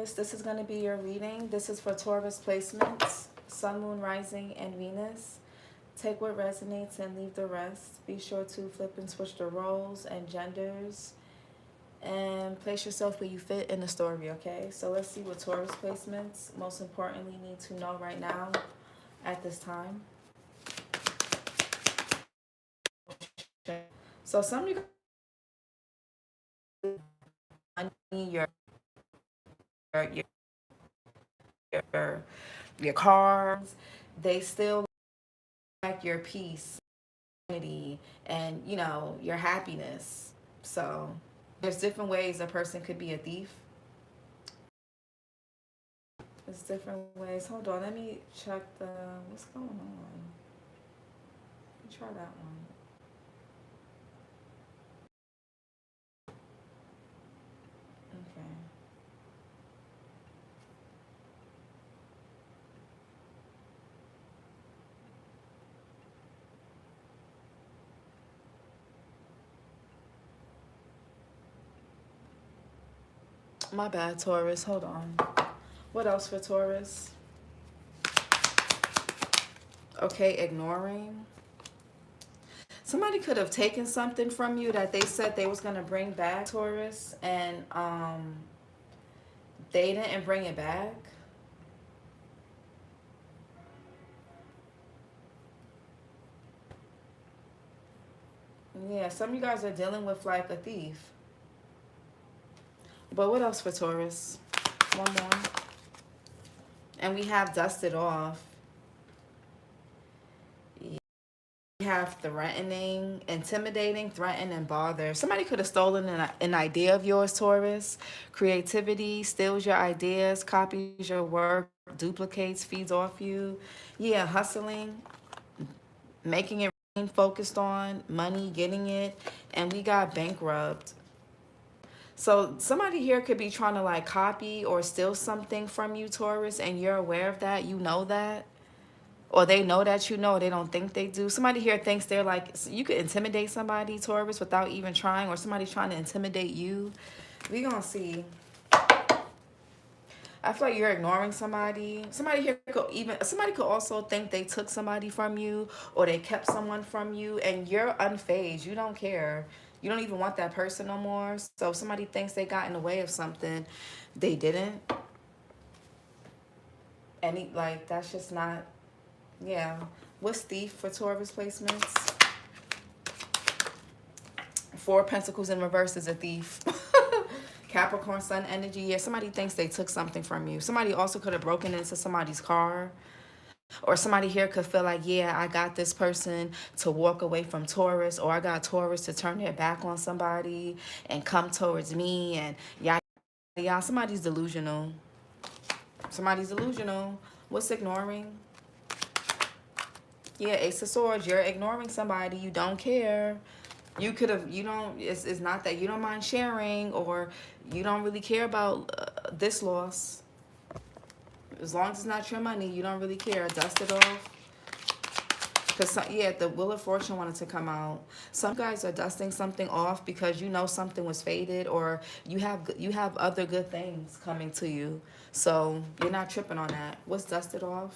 Taurus, this is going to be your reading. This is for Taurus placements, Sun, Moon, Rising, and Venus. Take what resonates and leave the rest. Be sure to flip and switch the roles and genders. And place yourself where you fit in the story, okay? So let's see what Taurus placements most importantly need to know right now at this time. So some of you your cars, they still like your peace, and you know, your happiness. So there's different ways a person could be a thief. There's different ways. Hold on, let me check the what's going on. Let me try that one. Okay. My bad, Taurus. Hold on. What else for Taurus? Okay, ignoring. Somebody could have taken something from you that they said they was going to bring back, Taurus, and they didn't bring it back. Yeah, some of you guys are dealing with like a thief. But what else for Taurus? One more. And we have dusted off. We have threatening, intimidating, threaten, and bother. Somebody could have stolen an idea of yours, Taurus. Creativity, steals your ideas, copies your work, duplicates, feeds off you. Yeah, hustling, making it rain, focused on money, getting it. And we got bankrupt. So somebody here could be trying to like copy or steal something from you, Taurus, and you're aware of that. You know that. Or they know that you know, they don't think they do. Somebody here thinks they're like, you could intimidate somebody, Taurus, without even trying, or somebody trying to intimidate you. We gonna see. I feel like you're ignoring somebody. Somebody could also think they took somebody from you, or they kept someone from you, and you're unfazed. You don't care. You don't even want that person no more. So if somebody thinks they got in the way of something, they didn't. And like, that's just not, yeah. What's thief for Taurus placements? Four of Pentacles in reverse is a thief. Capricorn Sun energy. Yeah, somebody thinks they took something from you. Somebody also could have broken into somebody's car. Or somebody here could feel like, yeah, I got this person to walk away from Taurus, or I got Taurus to turn their back on somebody and come towards me, and yada, yada. Somebody's delusional. Somebody's delusional. What's ignoring? Yeah, Ace of Swords. You're ignoring somebody. You don't care. You could have, you don't, it's not that you don't mind sharing, or you don't really care about this loss. As long as it's not your money, you don't really care. Dust it off. Because, yeah, the Wheel of Fortune wanted to come out. Some guys are dusting something off because you know something was fated, or you have other good things coming to you. So you're not tripping on that. What's dusted off?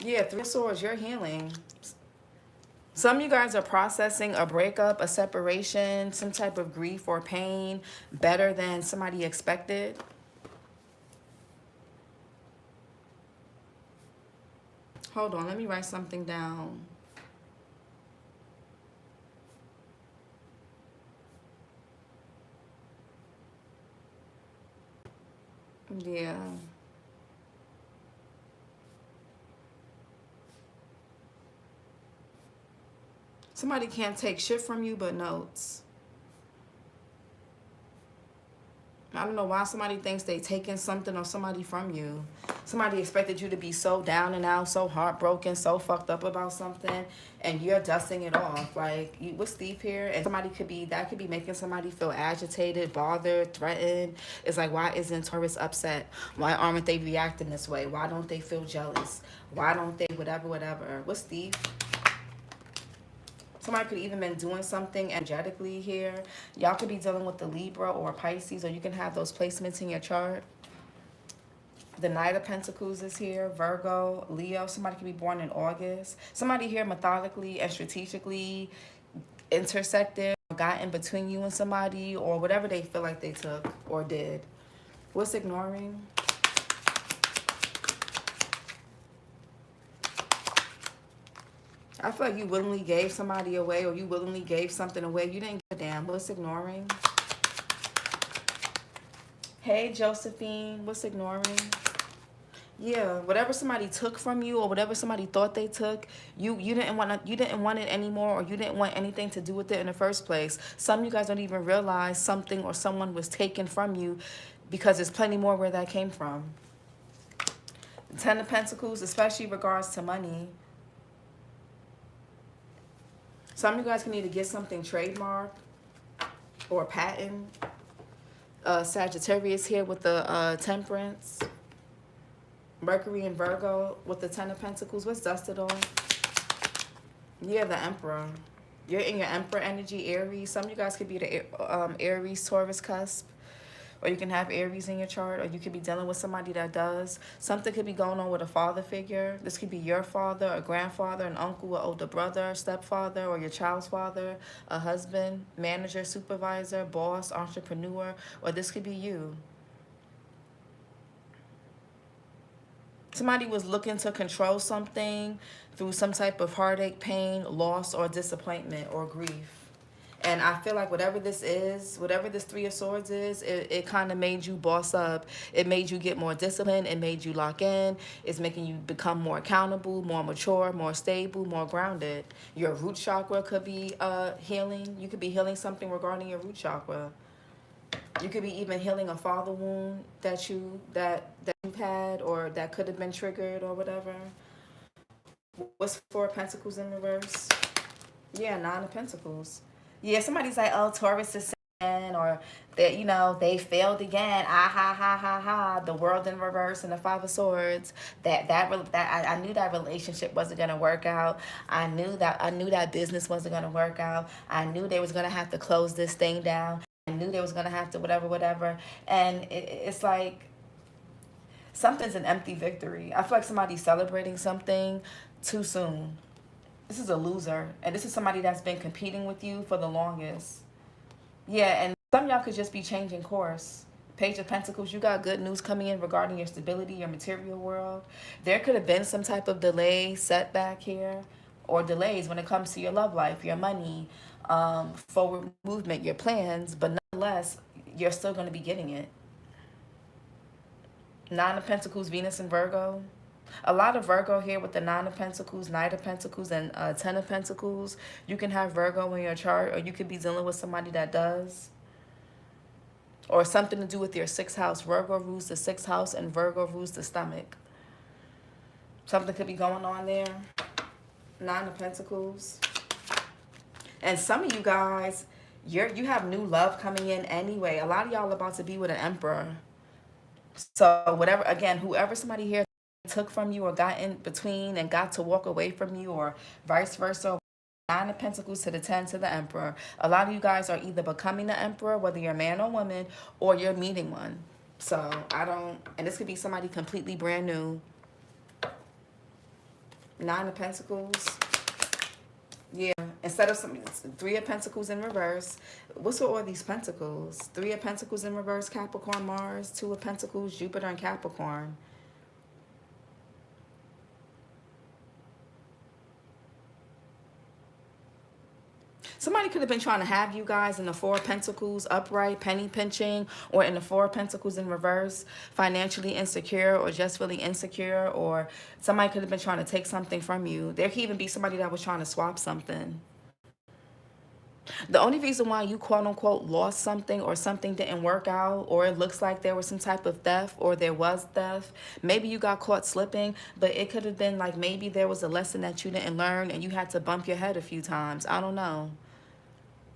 Yeah, Three of Swords, you're healing. Some of you guys are processing a breakup, a separation, some type of grief or pain better than somebody expected. Hold on, let me write something down. Yeah. Somebody can't take shit from you but notes. I don't know why somebody thinks they taking something or somebody from you. Somebody expected you to be so down and out, so heartbroken, so fucked up about something, and you're dusting it off. Like, you, what's deep here? And somebody could be, that could be making somebody feel agitated, bothered, threatened. It's like, why isn't Taurus upset? Why aren't they reacting this way? Why don't they feel jealous? Why don't they whatever, whatever? What's deep? Somebody could even been doing something energetically here. Y'all could be dealing with the Libra or Pisces, or you can have those placements in your chart. The Knight of Pentacles is here. Virgo, Leo. Somebody could be born in August. Somebody here methodically and strategically intersected or got in between you and somebody, or whatever they feel like they took or did. What's ignoring? I feel like you willingly gave somebody away, or you willingly gave something away. You didn't give a damn. What's ignoring? Hey, Josephine. What's ignoring? Yeah, whatever somebody took from you, or whatever somebody thought they took, you didn't want it anymore, or you didn't want anything to do with it in the first place. Some of you guys don't even realize something or someone was taken from you, because there's plenty more where that came from. The Ten of Pentacles, especially regards to money. Some of you guys can either get something trademarked or patent. Sagittarius here with the Temperance. Mercury and Virgo with the Ten of Pentacles. What's dusted on? Yeah, the Emperor. You're in your Emperor energy, Aries. Some of you guys could be the Aries, Taurus cusp. Or you can have Aries in your chart, or you could be dealing with somebody that does. Something could be going on with a father figure. This could be your father, a grandfather, an uncle, an older brother, stepfather, or your child's father, a husband, manager, supervisor, boss, entrepreneur, or this could be you. Somebody was looking to control something through some type of heartache, pain, loss, or disappointment, or grief. And I feel like whatever this is, whatever this Three of Swords is, it kind of made you boss up. It made you get more disciplined. It made you lock in. It's making you become more accountable, more mature, more stable, more grounded. Your root chakra could be healing. You could be healing something regarding your root chakra. You could be even healing a father wound that you've had, or that could have been triggered, or whatever. What's Four of Pentacles in reverse? Yeah, Nine of Pentacles. Yeah, somebody's like, oh, Taurus is saying, or that, you know, they failed again. Ah, ha, ha, ha, ha. The World in reverse and the Five of Swords. I knew that relationship wasn't gonna work out. I knew that business wasn't gonna work out. I knew they was gonna have to close this thing down. I knew they was gonna have to whatever. And it's like something's an empty victory. I feel like somebody's celebrating something too soon. This is a loser, and this is somebody that's been competing with you for the longest. Yeah, and some of y'all could just be changing course. Page of Pentacles, you got good news coming in regarding your stability, your material world. There could have been some type of delay, setback here, or delays when it comes to your love life, your money, forward movement, your plans, but nonetheless, you're still going to be getting it. Nine of Pentacles, Venus and Virgo. A lot of Virgo here with the Nine of Pentacles, Knight of Pentacles, and Ten of Pentacles. You can have Virgo in your chart, or you could be dealing with somebody that does. Or something to do with your sixth house. Virgo rules the sixth house, and Virgo rules the stomach. Something could be going on there. Nine of Pentacles. And some of you guys, you have new love coming in anyway. A lot of y'all are about to be with an Emperor. So whatever, again, whoever somebody here took from you, or got in between and got to walk away from you, or vice versa. Nine of Pentacles to the 10 to the Emperor. A lot of you guys are either becoming the Emperor, whether you're a man or woman, or you're meeting one. So and this could be somebody completely brand new. Nine of Pentacles. Yeah, instead of Three of Pentacles in reverse. What's with all these Pentacles? Three of Pentacles in reverse, Capricorn, Mars. Two of Pentacles, Jupiter and Capricorn. Somebody could have been trying to have you guys in the Four of Pentacles upright, penny pinching, or in the Four of Pentacles in reverse, financially insecure, or just feeling insecure, or somebody could have been trying to take something from you. There could even be somebody that was trying to swap something. The only reason why you quote unquote lost something or something didn't work out or it looks like there was some type of theft or there was theft, maybe you got caught slipping, but it could have been like maybe there was a lesson that you didn't learn and you had to bump your head a few times. I don't know.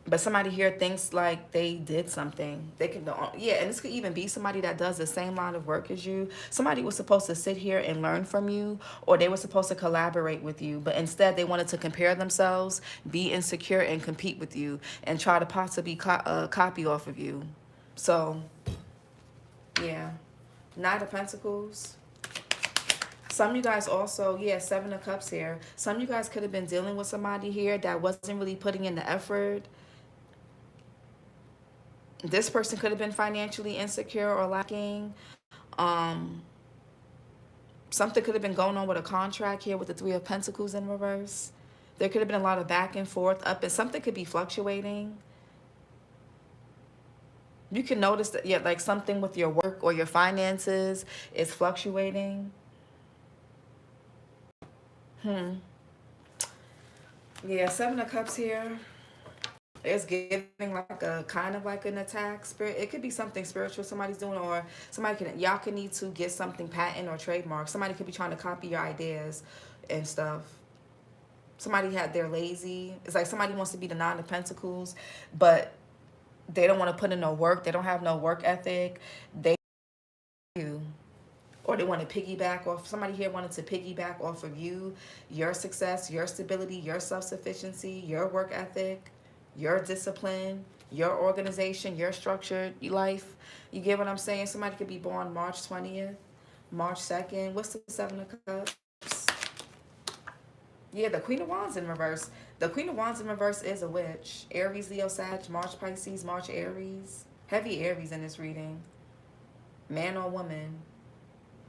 But somebody here thinks like they did something. They can, yeah, and this could even be somebody that does the same line of work as you. Somebody was supposed to sit here and learn from you, or they were supposed to collaborate with you, but instead they wanted to compare themselves, be insecure, and compete with you, and try to possibly copy off of you. So, yeah, Knight of Pentacles. Some of you guys also, yeah, Seven of Cups here. Some of you guys could have been dealing with somebody here that wasn't really putting in the effort. This person could have been financially insecure or lacking. Something could have been going on with a contract here with the Three of Pentacles in reverse. There could have been a lot of back and forth up, and something could be fluctuating. You can notice that, yeah, like something with your work or your finances is fluctuating. Yeah, Seven of Cups here. It's giving like a kind of like an attack spirit. It could be something spiritual somebody's doing, or somebody can, y'all can need to get something patent or trademark. Somebody could be trying to copy your ideas and stuff. Somebody had, they're lazy. It's like somebody wants to be the Nine of Pentacles, but they don't want to put in no work. They don't have no work ethic. They do. Or they want to piggyback off, somebody here wanted to piggyback off of you, your success, your stability, your self-sufficiency, your work ethic, your discipline, your organization, your structured life. You get what I'm saying? Somebody could be born March 20th, March 2nd. What's the Seven of Cups? Yeah, the Queen of Wands in reverse. The Queen of Wands in reverse is a witch. Aries, Leo, Sag, March, Pisces, March, Aries. Heavy Aries in this reading. Man or woman.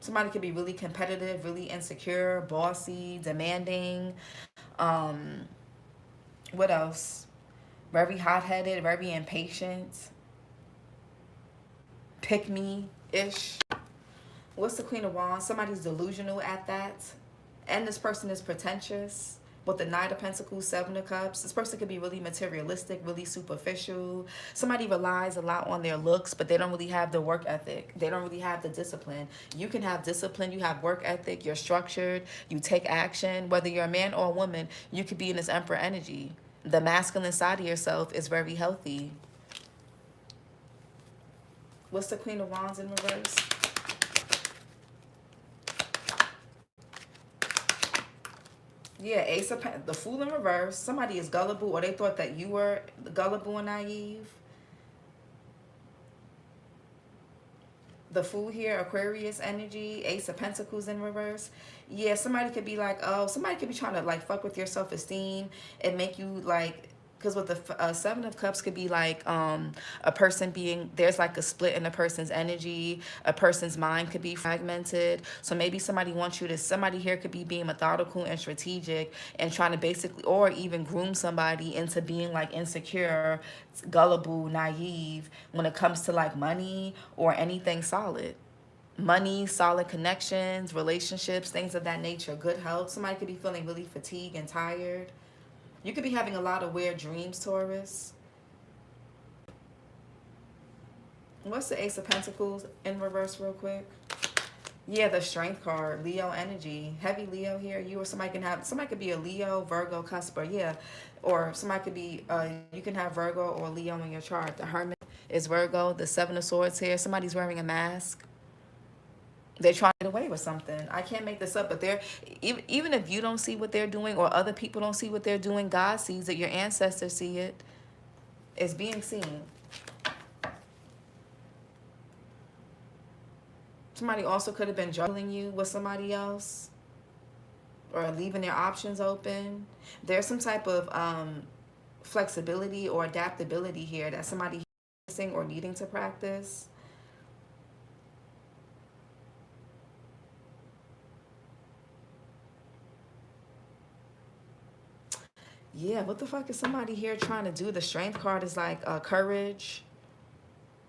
Somebody could be really competitive, really insecure, bossy, demanding. What else? Very hot-headed, very impatient. Pick me-ish. What's the Queen of Wands? Somebody's delusional at that. And this person is pretentious. With the Knight of Pentacles, Seven of Cups. This person could be really materialistic, really superficial. Somebody relies a lot on their looks, but they don't really have the work ethic. They don't really have the discipline. You can have discipline. You have work ethic. You're structured. You take action. Whether you're a man or a woman, you could be in this Emperor energy. The masculine side of yourself is very healthy. What's the Queen of Wands in reverse? Yeah, Ace of Pentacles, the Fool in reverse. Somebody is gullible, or they thought that you were gullible and naive. The Fool here, Aquarius energy, Ace of Pentacles in reverse. Yeah, somebody could be like, oh, somebody could be trying to like fuck with your self-esteem and make you like, because with the Seven of Cups could be like a person being, there's like a split in a person's energy. A person's mind could be fragmented. So maybe somebody wants you to, somebody here could be being methodical and strategic and trying to basically, or even groom somebody into being like insecure, gullible, naive when it comes to like money or anything solid. Money, solid connections, relationships, things of that nature, good health. Somebody could be feeling really fatigued and tired. You could be having a lot of weird dreams, Taurus. What's the Ace of Pentacles in reverse real quick? Yeah, the Strength card, Leo energy. Heavy Leo here. You or somebody can have, somebody could be a Leo, Virgo, Cusper, yeah. Or somebody could be, you can have Virgo or Leo in your chart. The Hermit is Virgo. The Seven of Swords here. Somebody's wearing a mask. They're trying to get away with something. I can't make this up, but they're, even if you don't see what they're doing or other people don't see what they're doing, God sees it. Your ancestors see it. It's being seen. Somebody also could have been juggling you with somebody else or leaving their options open. There's some type of flexibility or adaptability here that somebody is missing or needing to practice. Yeah, what the fuck is somebody here trying to do? The Strength card is like courage.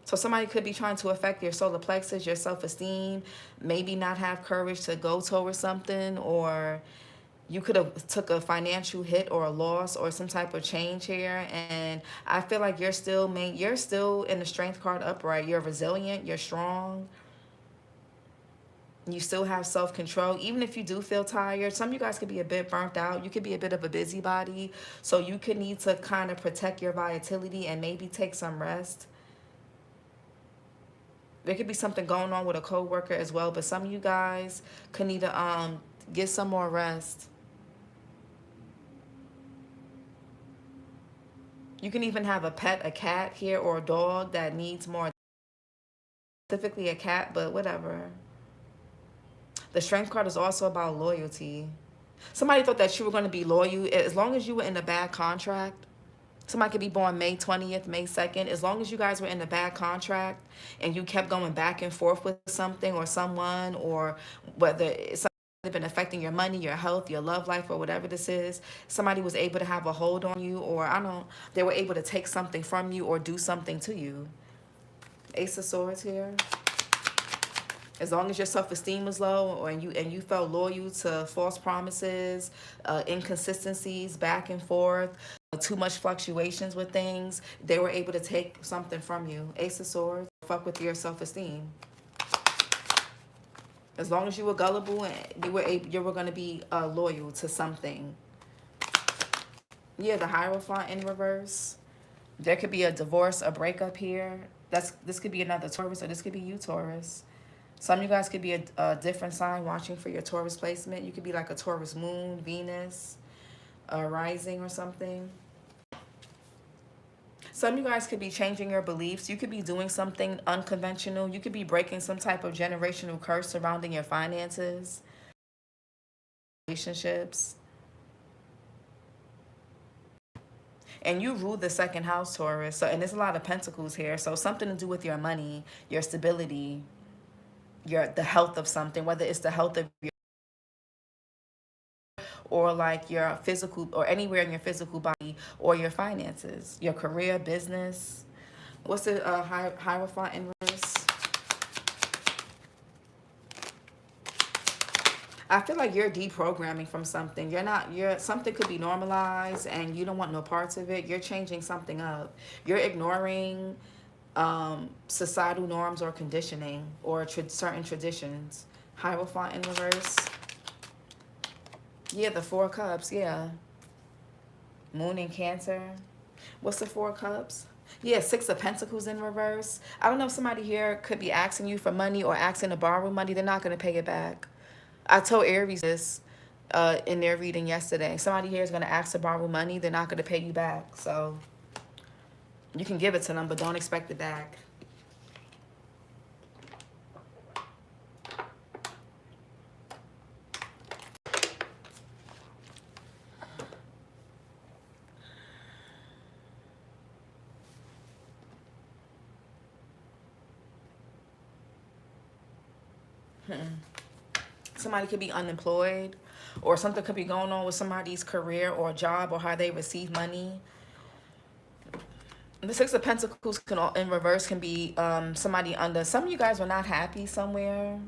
So somebody could be trying to affect your solar plexus, your self-esteem, maybe not have courage to go towards something, or You could have took a financial hit or a loss or some type of change here, and I feel like you're still in the strength card upright. You're resilient, you're strong, you still have self-control. Even if you do feel tired, some of you guys could be a bit burnt out. You could be a bit of a busybody, so you could need to kind of protect your vitality and maybe take some rest. There could be something going on with a coworker as well, but some of you guys could need to get some more rest. You can even have a pet, a cat here, or a dog that needs more, specifically a cat, but whatever. The strength card is also about loyalty. Somebody thought that you were going to be loyal as long as you were in a bad contract. Somebody could be born May 20th, May 2nd. As long as you guys were in a bad contract and you kept going back and forth with something or someone, or whether it's been affecting your money, your health, your love life, or whatever this is, somebody was able to have a hold on you, or they were able to take something from you or do something to you. Ace of Swords here. As long as your self-esteem was low, and you felt loyal to false promises, inconsistencies, back and forth, too much fluctuations with things, they were able to take something from you. Ace of Swords, fuck with your self-esteem. As long as you were gullible and you were going to be loyal to something. Yeah, the Hierophant in reverse. There could be a divorce, a breakup here. This could be another Taurus, or this could be you, Taurus. Some of you guys could be a different sign watching for your Taurus placement. You could be like a Taurus moon, Venus, rising or something. Some of you guys could be changing your beliefs. You could be doing something unconventional. You could be breaking some type of generational curse surrounding your finances, relationships. And you rule the second house, Taurus. So, and there's a lot of pentacles here. So something to do with your money, your stability, the health of something, whether it's the health of your, or like your physical, or anywhere in your physical body, or your finances, your career, business. What's the Hierophant in reverse? I feel like you're deprogramming from something. Something could be normalized and you don't want no parts of it. You're changing something up. You're ignoring societal norms or conditioning, or certain traditions. Hierophant in reverse. Yeah, the Four Cups, yeah. Moon in Cancer. What's the Four Cups? Yeah, Six of Pentacles in reverse. I don't know if somebody here could be asking you for money or asking to borrow money. They're not going to pay it back. I told Aries this in their reading yesterday. Somebody here is going to ask to borrow money. They're not going to pay you back. So you can give it to them, but don't expect it back. Somebody could be unemployed, or something could be going on with somebody's career or job, or how they receive money. The Six of Pentacles in reverse can be somebody under. Some of you guys are not happy somewhere.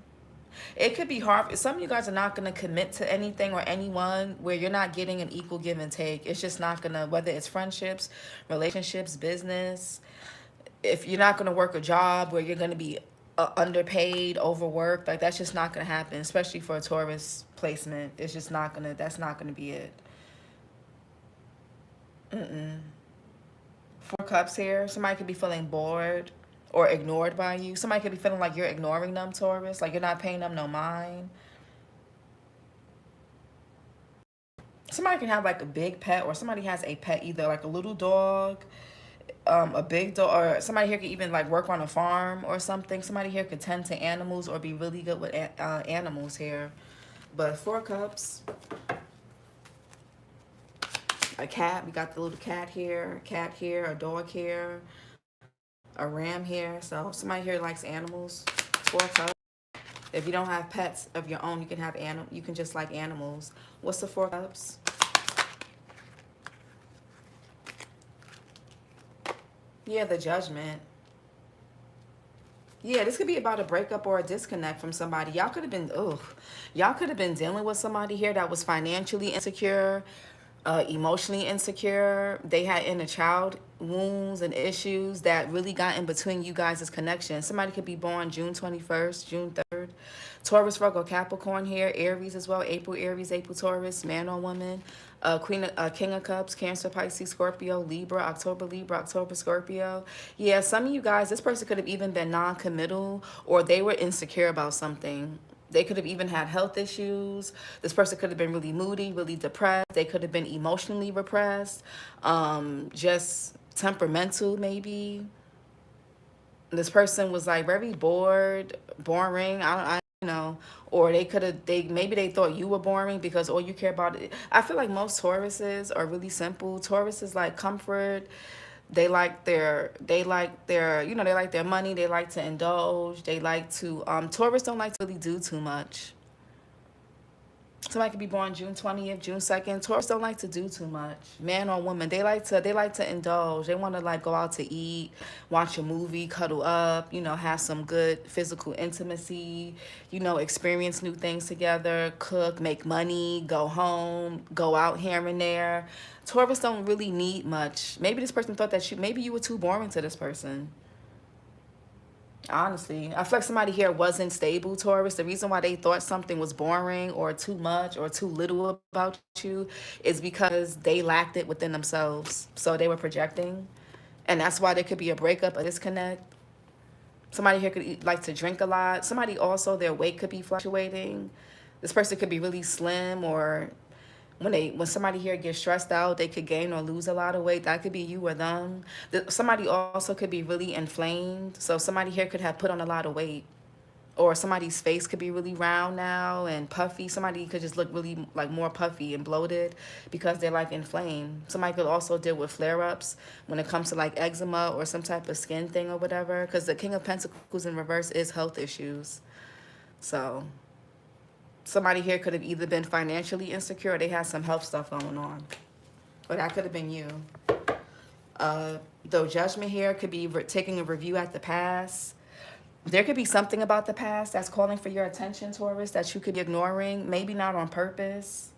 It could be hard. Some of you guys are not going to commit to anything or anyone where you're not getting an equal give and take. It's just not going to, whether it's friendships, relationships, business. If you're not going to work a job where you're going to be underpaid, overworked, like that's just not going to happen, especially for a Taurus placement. It's just not going to, that's not going to be it. Four Cups here. Somebody could be feeling bored or ignored by you. Somebody could be feeling like you're ignoring them, Taurus, like you're not paying them no mind. Somebody can have like a big pet, or somebody has a pet, either like a little dog, a big dog, or somebody here could even like work on a farm or something. Somebody here could tend to animals or be really good with animals here. But Four Cups, a cat, we got the little cat here, a dog here, a ram here. So somebody here likes animals. Four Cups. If you don't have pets of your own, you can have you can just like animals. What's the Four Cups? Yeah, the Judgment. Yeah, this could be about a breakup or a disconnect from somebody. Y'all could have been, y'all could have been dealing with somebody here that was financially insecure, emotionally insecure. They had inner child wounds and issues that really got in between you guys' connection. Somebody could be born June 21st, June 3rd. Taurus, Virgo, Capricorn here, Aries as well, April, Aries, April, Taurus, man or woman, King of Cups, Cancer, Pisces, Scorpio, Libra, October, Scorpio. Yeah, some of you guys, this person could have even been non-committal, or they were insecure about something. They could have even had health issues. This person could have been really moody, really depressed. They could have been emotionally repressed, just temperamental maybe. This person was like very bored, boring. You know, or they could have, maybe they thought you were boring because all you care about it. I feel like most Tauruses are really simple. Tauruses like comfort. They like their, you know, they like their money. They like to indulge. They like to, Taurus don't like to really do too much. Somebody could be born June 20th, June 2nd. Taurus don't like to do too much. Man or woman, they like to indulge. They want to like go out to eat, watch a movie, cuddle up, you know, have some good physical intimacy, you know, experience new things together, cook, make money, go home, go out here and there. Taurus don't really need much. Maybe this person thought that maybe you were too boring to this person. Honestly, I feel like somebody here wasn't stable, Taurus. The reason why they thought something was boring or too much or too little about you is because they lacked it within themselves. So they were projecting. And that's why there could be a breakup, a disconnect. Somebody here could like to drink a lot. Somebody also, their weight could be fluctuating. This person could be really slim, or when somebody here gets stressed out, they could gain or lose a lot of weight. That could be you or them. Somebody also could be really inflamed. So somebody here could have put on a lot of weight. Or somebody's face could be really round now and puffy. Somebody could just look really like more puffy and bloated because they're like inflamed. Somebody could also deal with flare-ups when it comes to like eczema or some type of skin thing or whatever. Because the King of Pentacles in reverse is health issues. So somebody here could have either been financially insecure or they had some health stuff going on. Or that could have been you. The Judgment here could be taking a review at the past. There could be something about the past that's calling for your attention, Taurus, that you could be ignoring. Maybe not on purpose.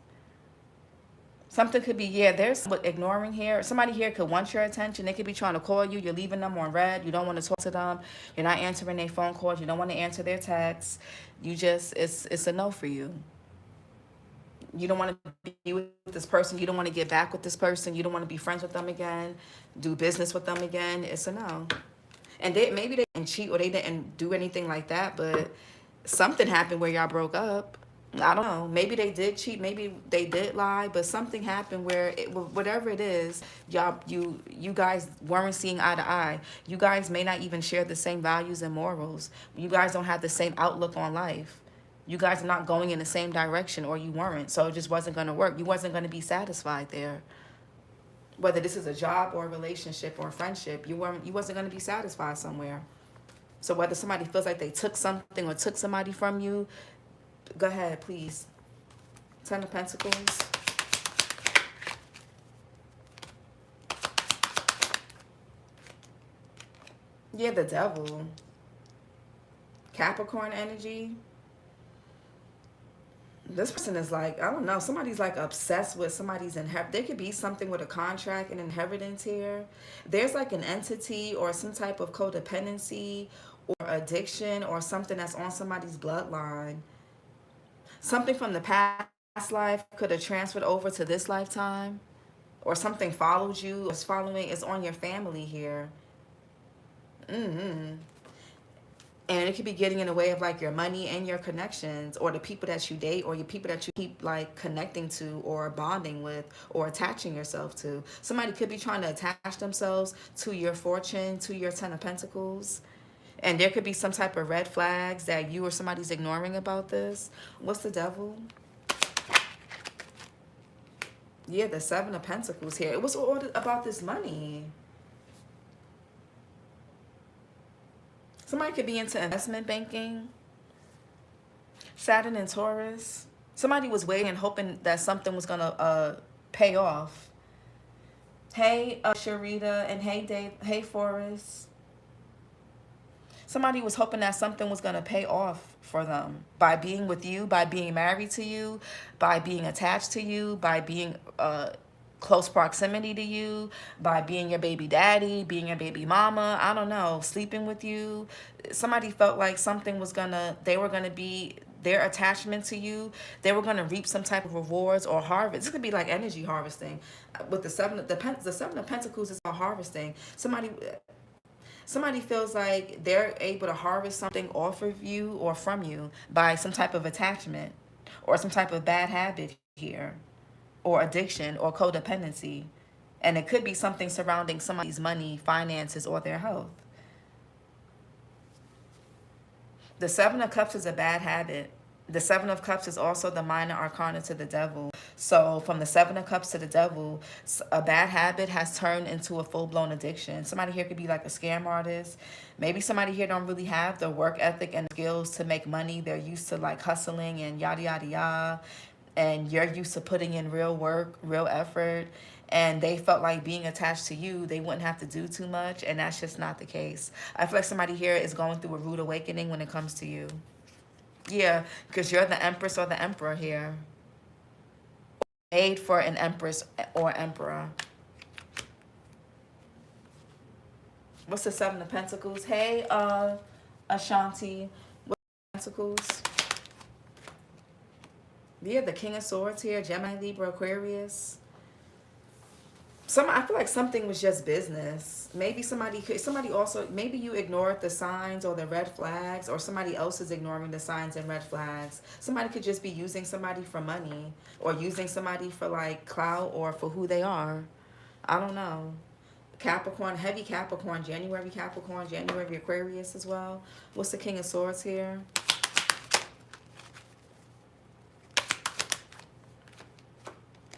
Something could be, yeah, there's what ignoring here. Somebody here could want your attention. They could be trying to call you. You're leaving them on red. You don't want to talk to them. You're not answering their phone calls. You don't want to answer their texts. You just, it's a no for you. You don't want to be with this person. You don't want to get back with this person. You don't want to be friends with them again, do business with them again. It's a no. And maybe they didn't cheat or they didn't do anything like that, but something happened where y'all broke up. I don't know. Maybe they did cheat. Maybe they did lie, but something happened where whatever it is, you guys weren't seeing eye to eye. You guys may not even share the same values and morals. You guys don't have the same outlook on life. You guys are not going in the same direction, or you weren't. So it just wasn't going to work. You wasn't going to be satisfied there. Whether this is a job or a relationship or a friendship, you wasn't going to be satisfied somewhere. So whether somebody feels like they took something or took somebody from you, go ahead, please. Ten of Pentacles. Yeah, the Devil. Capricorn energy. This person is like, I don't know, somebody's like obsessed with somebody's inheritance. There could be something with a contract and inheritance here. There's like an entity or some type of codependency or addiction or something that's on somebody's bloodline. Something from the past life could have transferred over to this lifetime, or something followed you, it's on your family here. And it could be getting in the way of like your money and your connections, or the people that you date, or your people that you keep like connecting to or bonding with or attaching yourself to. Somebody could be trying to attach themselves to your fortune, to your Ten of Pentacles. And there could be some type of red flags that you or somebody's ignoring about this. What's the Devil? Yeah, the Seven of Pentacles here. It was all about this money. Somebody could be into investment banking. Saturn and Taurus. Somebody was waiting and hoping that something was going to pay off. Hey, Sharita, and hey, Dave. Hey, Forrest. Somebody was hoping that something was going to pay off for them by being with you, by being married to you, by being attached to you, by being close proximity to you, by being your baby daddy, being your baby mama, I don't know, sleeping with you. Somebody felt like something was they were gonna be, their attachment to you, they were gonna reap some type of rewards or harvest. This could be like energy harvesting. With the seven of pentacles is about harvesting. Somebody feels like they're able to harvest something off of you or from you by some type of attachment or some type of bad habit here, or addiction or codependency. And it could be something surrounding somebody's money, finances, or their health. The Seven of Cups is a bad habit. The Seven of Cups is also the minor arcana to the devil. So from the Seven of Cups to the devil, a bad habit has turned into a full-blown addiction. Somebody here could be like a scam artist. Maybe somebody here don't really have the work ethic and skills to make money. They're used to like hustling and yada, yada, yada. And you're used to putting in real work, real effort. And they felt like being attached to you, they wouldn't have to do too much. And that's just not the case. I feel like somebody here is going through a rude awakening when it comes to you. Yeah, because you're the Empress or the Emperor here. Made for an Empress or Emperor. What's the Seven of Pentacles? Hey, Ashanti. What's the Pentacles? Yeah, the King of Swords here. Gemini, Libra, Aquarius. I feel like something was just business. Maybe somebody also, maybe you ignored the signs or the red flags, or somebody else is ignoring the signs and red flags. Somebody could just be using somebody for money, or using somebody for like clout, or for who they are. I don't know. Capricorn, heavy Capricorn, January Aquarius as well. What's the King of Swords here?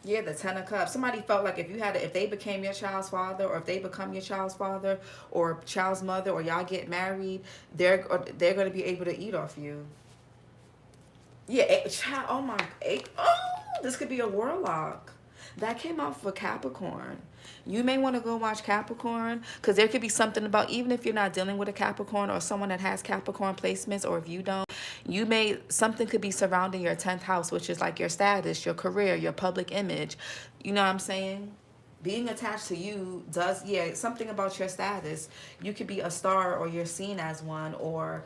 Yeah, the Ten of Cups. Somebody felt like if they became your child's father, or if they become your child's father or child's mother, or y'all get married, they're going to be able to eat off you. Yeah, child. Oh my. This could be a warlock. That came out for Capricorn. You may want to go watch Capricorn, because there could be something about, even if you're not dealing with a Capricorn or someone that has Capricorn placements, or if you don't, something could be surrounding your 10th house, which is like your status, your career, your public image. You know what I'm saying? Being attached to you does, yeah, something about your status. You could be a star, or you're seen as one, or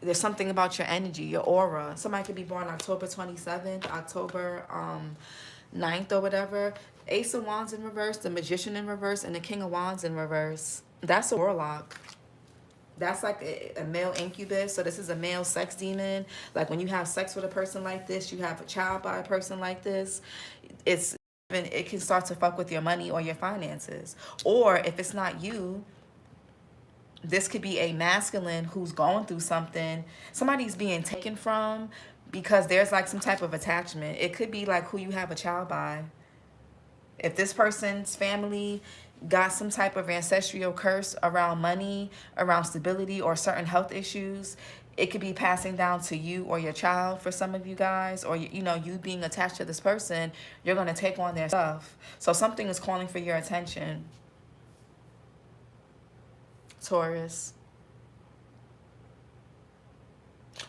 there's something about your energy, your aura. Somebody could be born October 27th, October 9th, or whatever. Ace of Wands in reverse, the Magician in reverse, and the King of Wands in reverse. That's a warlock. That's like a male incubus. So this is a male sex demon. Like when you have sex with a person like this, you have a child by a person like this, it can start to fuck with your money or your finances. Or if it's not you, this could be a masculine who's going through something. Somebody's being taken from because there's like some type of attachment. It could be like who you have a child by. If this person's family got some type of ancestral curse around money, around stability, or certain health issues, it could be passing down to you or your child for some of you guys, or you being attached to this person, you're going to take on their stuff. So something is calling for your attention. Taurus.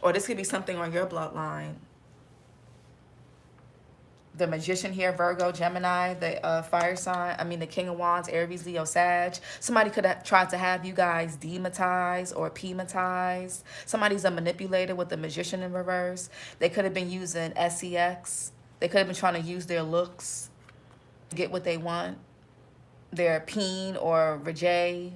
Or this could be something on your bloodline. The Magician here, Virgo, Gemini, the fire sign, the King of Wands, Aries, Leo, Sag. Somebody could have tried to have you guys dematized or pematized. Somebody's a manipulator with the Magician in reverse. They could have been using SEX. They could have been trying to use their looks to get what they want. Their peen or vajay.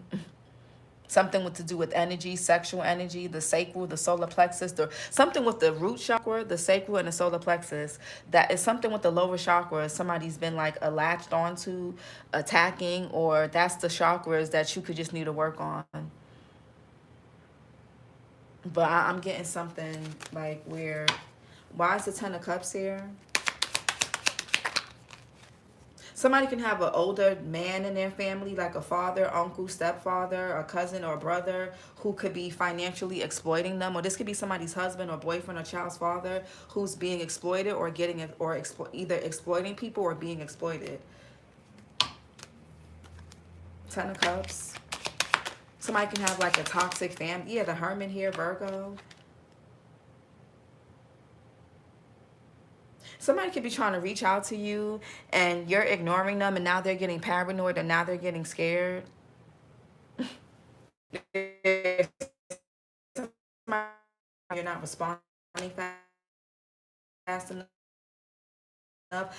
Something to do with energy, sexual energy, the sacral, the solar plexus, something with the root chakra, the sacral, and the solar plexus. That is something with the lower chakra. Somebody's been like latched onto, attacking, or that's the chakras that you could just need to work on. But I'm getting something like weird. Why is the Ten of Cups here? Somebody can have an older man in their family, like a father, uncle, stepfather, a cousin, or brother, who could be financially exploiting them. Or this could be somebody's husband or boyfriend or child's father who's being exploited, or either exploiting people or being exploited. Ten of Cups. Somebody can have like a toxic family. Yeah, the Hermit here, Virgo. Somebody could be trying to reach out to you and you're ignoring them, and now they're getting paranoid, and now they're getting scared. You're not responding fast enough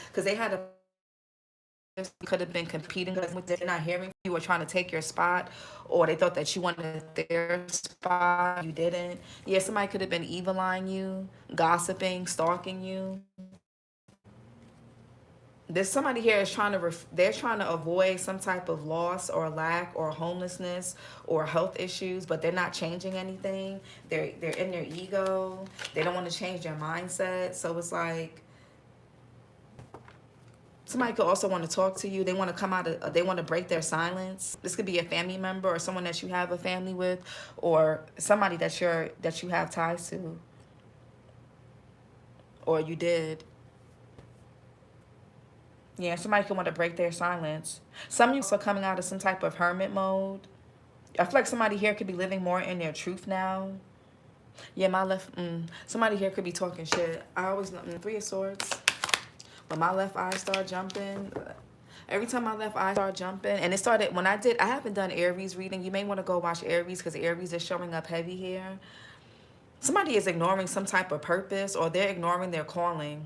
because they had a could have been competing with, they're not hearing you or trying to take your spot, or they thought that you wanted their spot, you didn't. Yeah, somebody could have been evil eyeing you, gossiping, stalking you. There's somebody here is trying to they're trying to avoid some type of loss or lack or homelessness or health issues, but they're not changing anything. They're in their ego. They don't want to change their mindset. So it's like somebody could also want to talk to you. They want to come out of, they want to break their silence. This could be a family member or someone that you have a family with, or somebody that you have ties to, or you did. Yeah, somebody could want to break their silence. Some of you are coming out of some type of hermit mode. I feel like somebody here could be living more in their truth now. Yeah, my left, somebody here could be talking shit. I always know, Three of Swords. When my left eye started jumping, every time my left eye started jumping, and it started, when I haven't done Aries reading. You may want to go watch Aries because Aries is showing up heavy here. Somebody is ignoring some type of purpose, or they're ignoring their calling.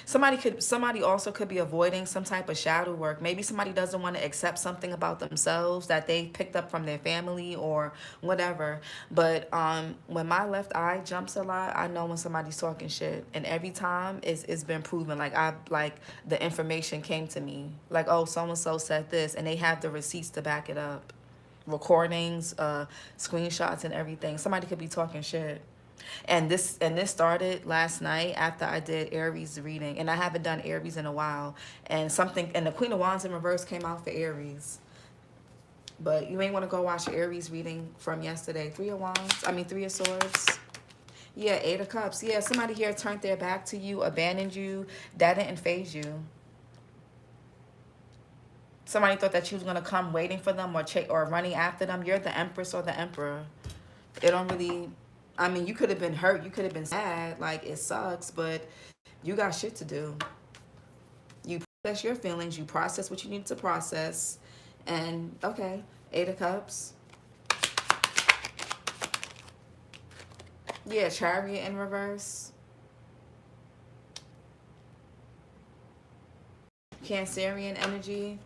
Somebody also could be avoiding some type of shadow work. Maybe somebody doesn't want to accept something about themselves that they picked up from their family or whatever. But when my left eye jumps a lot, I know when somebody's talking shit. And every time it's been proven. Like the information came to me. Like, oh, so-and-so said this, and they have the receipts to back it up. Recordings, screenshots and everything. Somebody could be talking shit. And this started last night after I did Aries reading, and I haven't done Aries in a while. And the Queen of Wands in reverse came out for Aries. But you may want to go watch Aries reading from yesterday. Three of Swords. Yeah, Eight of Cups. Yeah, somebody here turned their back to you, abandoned you. That didn't faze you. Somebody thought that you was gonna come waiting for them or running after them. You're the Empress or the Emperor. It don't really. I mean, you could have been hurt. You could have been sad. Like, it sucks, but you got shit to do. You process your feelings. You process what you need to process. And, okay, Eight of Cups. Yeah, Chariot in reverse. Cancerian energy.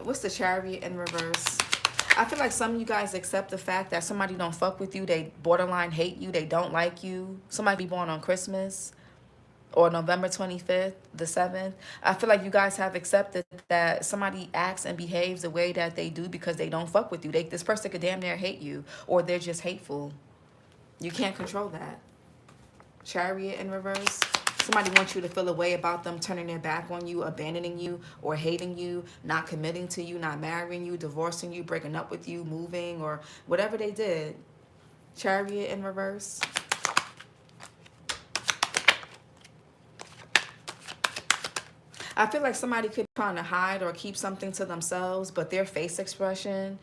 What's the Chariot in reverse? I feel like some of you guys accept the fact that somebody don't fuck with you. They borderline hate you. They don't like you. Somebody be born on Christmas or November 25th, the 7th. I feel like you guys have accepted that somebody acts and behaves the way that they do because they don't fuck with you. This person could damn near hate you, or they're just hateful. You can't control that. Chariot in reverse. Somebody wants you to feel a way about them, turning their back on you, abandoning you, or hating you, not committing to you, not marrying you, divorcing you, breaking up with you, moving, or whatever they did. Chariot in reverse. I feel like somebody could be trying to hide or keep something to themselves, but their face expression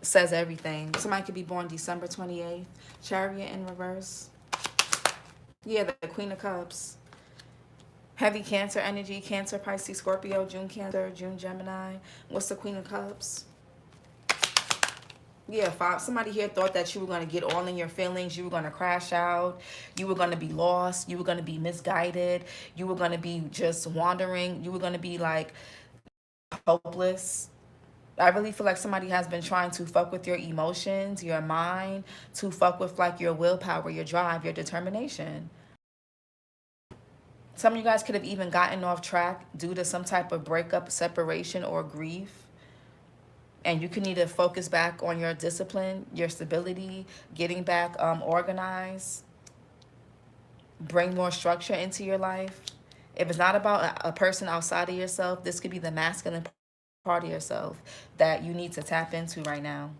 says everything. Somebody could be born December 28th. Chariot in reverse. Yeah, the Queen of Cups. Heavy Cancer energy. Cancer, Pisces, Scorpio, June Cancer, June Gemini. What's the Queen of Cups? Yeah, somebody here thought that you were going to get all in your feelings. You were going to crash out. You were going to be lost. You were going to be misguided. You were going to be just wandering. You were going to be like hopeless. I really feel like somebody has been trying to fuck with your emotions, your mind, to fuck with like your willpower, your drive, your determination. Some of you guys could have even gotten off track due to some type of breakup, separation, or grief. And you can need to focus back on your discipline, your stability, getting back organized, bring more structure into your life. If it's not about a person outside of yourself, this could be the masculine part of yourself that you need to tap into right now.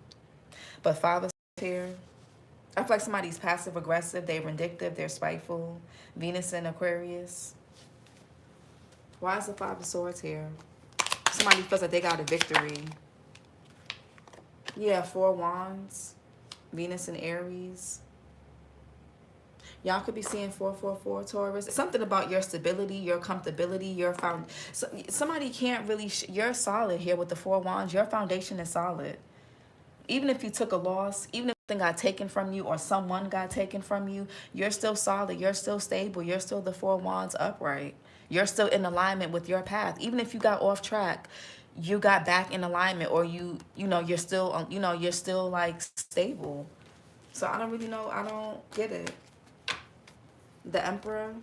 But Father's here. I feel like somebody's passive aggressive, they're vindictive, they're spiteful. Venus in Aquarius. Why is the Five of Swords here? Somebody feels like they got a victory. Yeah, 4 Wands. Venus and Aries. Y'all could be seeing 444 Taurus. Something about your stability, your comfortability, your found. So, somebody can't really. You're solid here with the 4 Wands. Your foundation is solid. Even if you took a loss, even if something got taken from you or someone got taken from you, you're still solid. You're still stable. You're still the 4 Wands upright. You're still in alignment with your path. Even if you got off track, you got back in alignment, or you're still, you're still like stable. So I don't really know. I don't get it. The Emperor.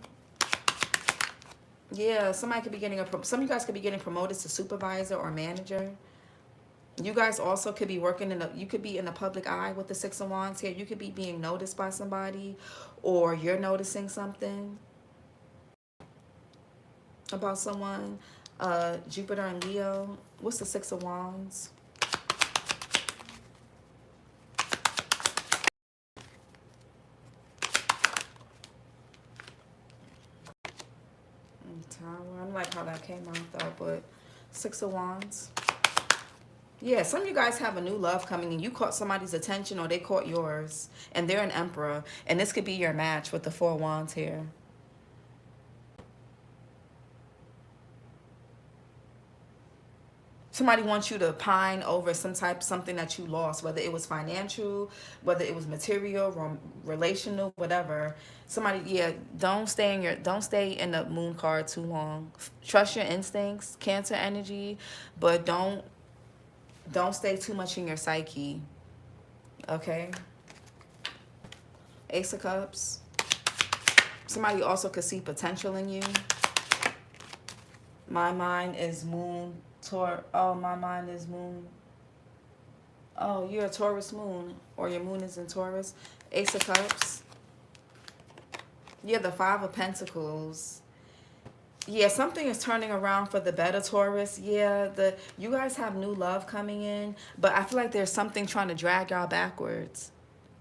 Yeah, somebody could be getting some of you guys could be getting promoted to supervisor or manager. You guys also could be working you could be in the public eye with the 6 of Wands here. You could be being noticed by somebody, or you're noticing something about someone. Jupiter and Leo. What's the 6 of Wands? Tower. I don't like how that came out though, but 6 of Wands. Yeah, some of you guys have a new love coming in. You caught somebody's attention, or they caught yours, and they're an Emperor. And this could be your match with the 4 Wands here. Somebody wants you to pine over something that you lost, whether it was financial, whether it was material, relational, whatever. Somebody, yeah, don't stay in the moon card too long. Trust your instincts, Cancer energy, but don't stay too much in your psyche. Okay? Ace of Cups. Somebody also could see potential in you. My mind is moon. Oh, my mind is moon. Oh, you're a Taurus moon, or your moon is in Taurus. Ace of Cups. Yeah, the 5 of Pentacles. Yeah, something is turning around for the better, Taurus. Yeah, you guys have new love coming in, but I feel like there's something trying to drag y'all backwards.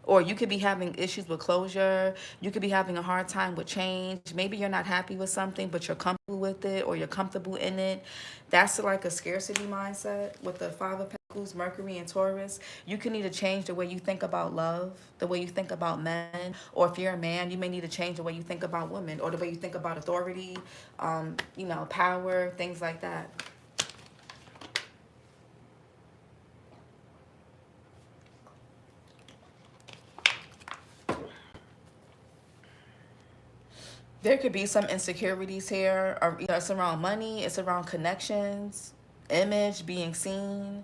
Or you could be having issues with closure. You could be having a hard time with change. Maybe you're not happy with something, but you're comfortable with it, or you're comfortable in it. That's like a scarcity mindset with the 5 of Pentacles, Mercury, and Taurus. You can need to change the way you think about love, the way you think about men. Or if you're a man, you may need to change the way you think about women, or the way you think about authority, power, things like that. There could be some insecurities here, or it's around money, it's around connections, image, being seen,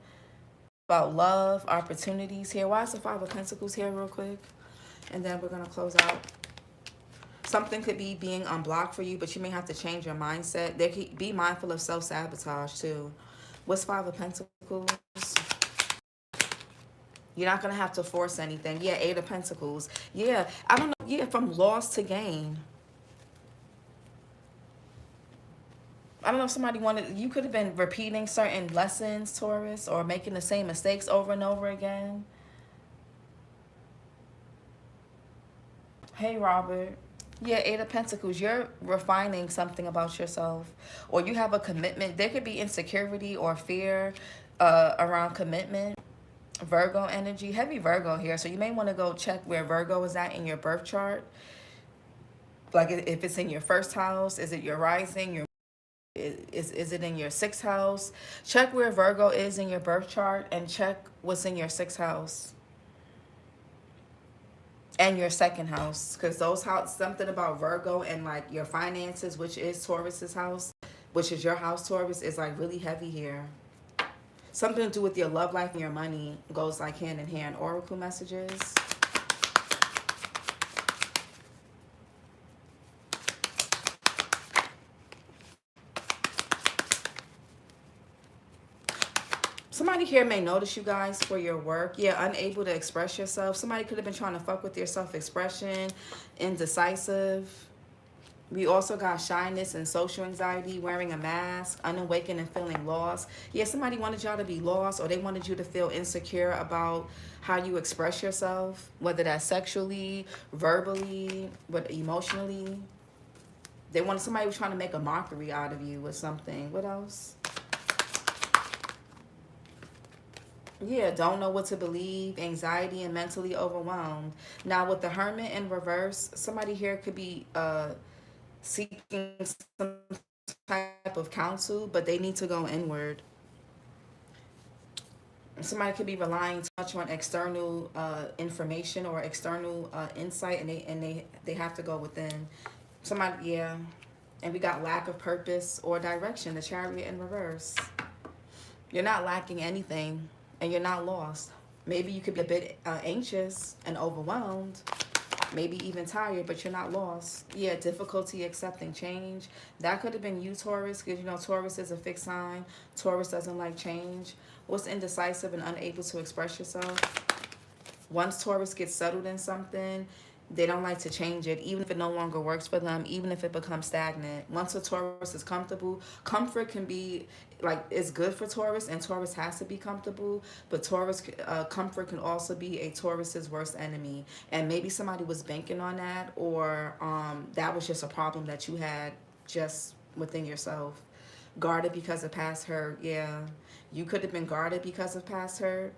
about love, opportunities here. Why is the 5 of Pentacles here real quick? And then we're going to close out. Something could be being unblocked for you, but you may have to change your mindset. There could be mindful of self-sabotage too. What's 5 of Pentacles? You're not going to have to force anything. Yeah, 8 of Pentacles. Yeah, I don't know. Yeah, from loss to gain. I don't know if somebody you could have been repeating certain lessons, Taurus, or making the same mistakes over and over again. Hey, Robert. Yeah, 8 of Pentacles. You're refining something about yourself, or you have a commitment. There could be insecurity or fear around commitment. Virgo energy. Heavy Virgo here. So you may want to go check where Virgo is at in your birth chart. Like if it's in your first house, is it your rising, your is it in your 6th house? Check where Virgo is in your birth chart, and check what's in your 6th house and your 2nd house, because something about Virgo and like your finances, which is Taurus's house, which is your house, Taurus, is like really heavy here. Something to do with your love life and your money goes like hand in hand. Oracle messages. Somebody here may notice you guys for your work. Yeah, unable to express yourself. Somebody could have been trying to fuck with your self-expression. Indecisive. We also got shyness and social anxiety, wearing a mask, unawakened and feeling lost. Yeah, somebody wanted y'all to be lost, or they wanted you to feel insecure about how you express yourself, whether that's sexually, verbally, but emotionally. Somebody was trying to make a mockery out of you or something. What else? Yeah, don't know what to believe, anxiety and mentally overwhelmed. Now with the Hermit in reverse, somebody here could be seeking some type of counsel, but they need to go inward. Somebody could be relying too much on external information or external insight, and they have to go within. Somebody, yeah. And we got lack of purpose or direction, the Chariot in reverse. You're not lacking anything, and you're not lost. Maybe you could be a bit anxious and overwhelmed, maybe even tired, but you're not lost. Yeah, difficulty accepting change. That could have been you, Taurus, because you know Taurus is a fixed sign. Taurus doesn't like change. What's indecisive and unable to express yourself? Once Taurus gets settled in something, they don't like to change it, even if it no longer works for them, even if it becomes stagnant. Once a Taurus is comfortable, comfort can be like it's good for Taurus, and Taurus has to be comfortable. But Taurus comfort can also be a Taurus's worst enemy, and maybe somebody was banking on that, or that was just a problem that you had just within yourself. Guarded because of past hurt. Yeah, you could have been guarded because of past hurt,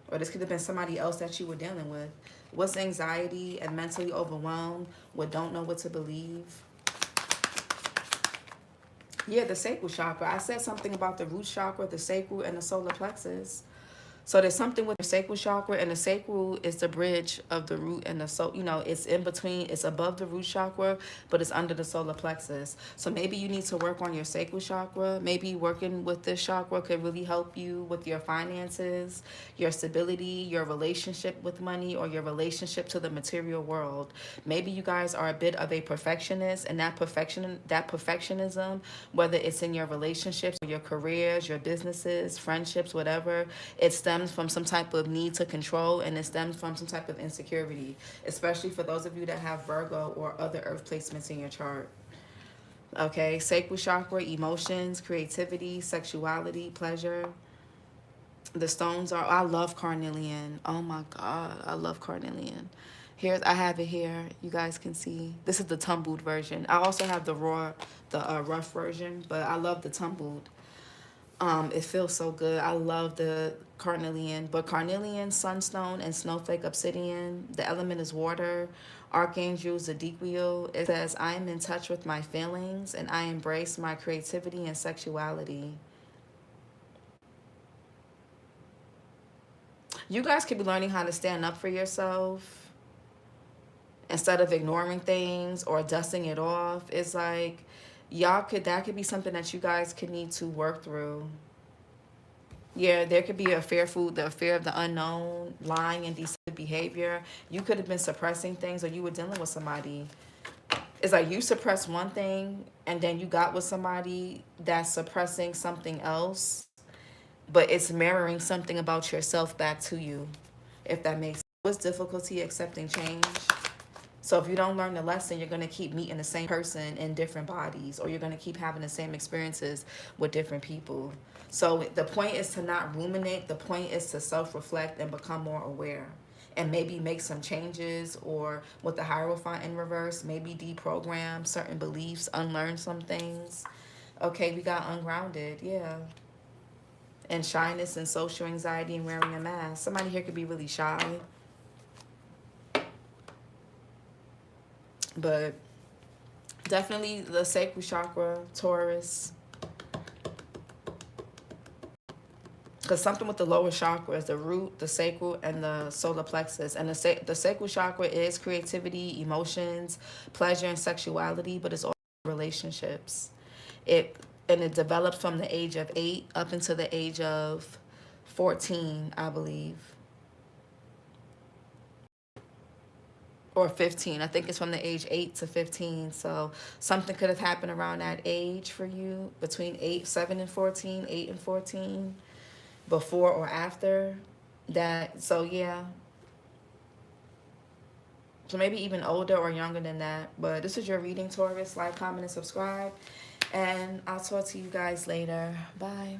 or this could have been somebody else that you were dealing with. What's anxiety and mentally overwhelmed with don't know what to believe? Yeah, the sacral chakra. I said something about the root chakra, the sacral, and the solar plexus. So there's something with the sacral chakra, and the sacral is the bridge of the root and the soul. You know, it's in between. It's above the root chakra, but it's under the solar plexus. So maybe you need to work on your sacral chakra. Maybe working with this chakra could really help you with your finances, your stability, your relationship with money, or your relationship to the material world. Maybe you guys are a bit of a perfectionist, and that perfectionism, whether it's in your relationships, your careers, your businesses, friendships, whatever, it stems from some type of need to control, and it stems from some type of insecurity, especially for those of you that have Virgo or other earth placements in your chart. Okay, sacral chakra, emotions, creativity, sexuality, pleasure. The stones are, I love carnelian. Oh my God, I love carnelian. Here's, I have it here. You guys can see. This is the tumbled version. I also have the rough version, but I love the tumbled. It feels so good. I love the carnelian, but carnelian, sunstone, and snowflake obsidian. The element is water. Archangel Zedekiel. It says, I am in touch with my feelings, and I embrace my creativity and sexuality. You guys could be learning how to stand up for yourself instead of ignoring things or dusting it off. It's like that could be something that you guys could need to work through. Yeah, there could be a the fear of the unknown, lying and deceptive behavior. You could have been suppressing things, or you were dealing with somebody. It's like you suppress one thing, and then you got with somebody that's suppressing something else, but it's mirroring something about yourself back to you, if that makes sense. What's difficulty accepting change? So if you don't learn the lesson, you're going to keep meeting the same person in different bodies, or you're going to keep having the same experiences with different people. So the point is to not ruminate. The point is to self-reflect and become more aware, and maybe make some changes, or with the Hierophant in reverse, maybe deprogram certain beliefs, unlearn some things. Okay, we got ungrounded, yeah. And shyness and social anxiety and wearing a mask. Somebody here could be really shy. But definitely the sacral chakra, Taurus. Because something with the lower chakra is the root, the sacral, and the solar plexus. And the sacral chakra is creativity, emotions, pleasure, and sexuality, but it's all relationships. It develops from the age of 8 up until the age of 14, I believe. Or 15. I think it's from the age 8 to 15. So something could have happened around that age for you, between 7 and 14, 8 and 14, before or after that. So yeah. So maybe even older or younger than that. But this is your reading, Taurus. Like, comment, and subscribe. And I'll talk to you guys later. Bye.